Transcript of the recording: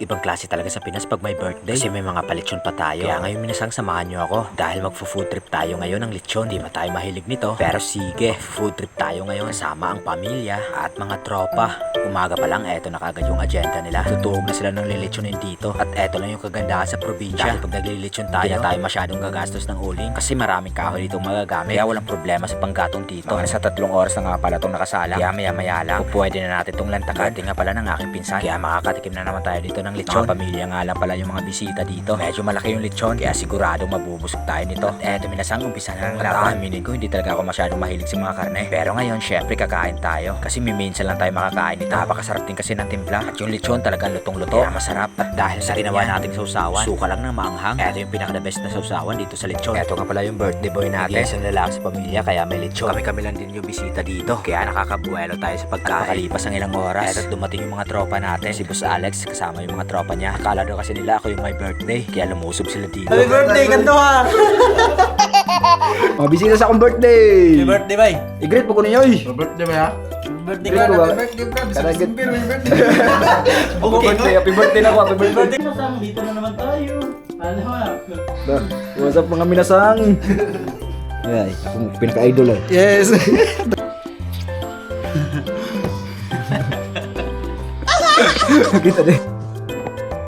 Ibang klase talaga sa Pinas pag may birthday. Kasi may mga palitsyon pa tayo. Kaya ngayon minasang samahan nyo ako. Dahil magfo-food trip tayo ngayon ng lechon. Di ba tayo mahilig nito? Pero sige, food trip tayo ngayon. Kasama ang pamilya at mga tropa. Umaga pa lang, eto na kagad yung agenda nila. Tutuog na sila ng lilitsonin dito. At eto lang yung kagandahan sa probinsya. Dahil pag naglilitsyon tayo, tayo masyadong gagastos ng uling. Kasi maraming kahoy dito magagamit. Kaya walang problema sa panggatong dito. Mga nasa 3 oras na nga pala itong nakasala. Kaya maya lang, pwede na natin itong lantakan. Nga pala ng aking pinsan. Kaya makakatikim na naman tayo dito ng lechon. Mga pamilya nga lang pala yung mga bisita dito. Medyo malaki yung lechon, kaya sigurado mabubusog tayo nito. At eto minasang umpisa na ng laban. Aminin ko, hindi talaga ako masyadong mahilig sa mga karne. Pero ngayon, syempre kakain tayo. Kasi minsan lang tayo makakain nito. Napakasarap din kasi ng timpla. At yung lechon talagang lutong-luto. Kaya masarap. At dahil sa ginawa nating sausawan, suka lang ng maanghang. Eto yung pinaka-the best na sausawan dito sa lechon. Eto nga pala yung birthday boy natin. Isang lalaki sa pamilya, kaya may lechon. Kami lang din yung bisita dito. Kaya nakakabuelo tayo sa pagkain. At pakalipas ang ilang oras, eto dumating yung mga tropa natin. Si Boss Alex kasama yung mga tropa niya. Akala daw kasi nila ako yung my birthday. Kaya lumusob sila dito. Happy birthday, kanto ha! Mga bisita sa akong birthday! Happy birthday, bay! I-greet po ko ninyo eh! Birthday ba ya? Birthday Greet ka ko ba? na, birthday bro! Karagit. Okay, Happy birthday na ako, happy birthday! Kasama, dito na naman tayo. Ano ha? What's up mga minasang? Ay, akong pinaka-idol eh. Yes! Kita deh.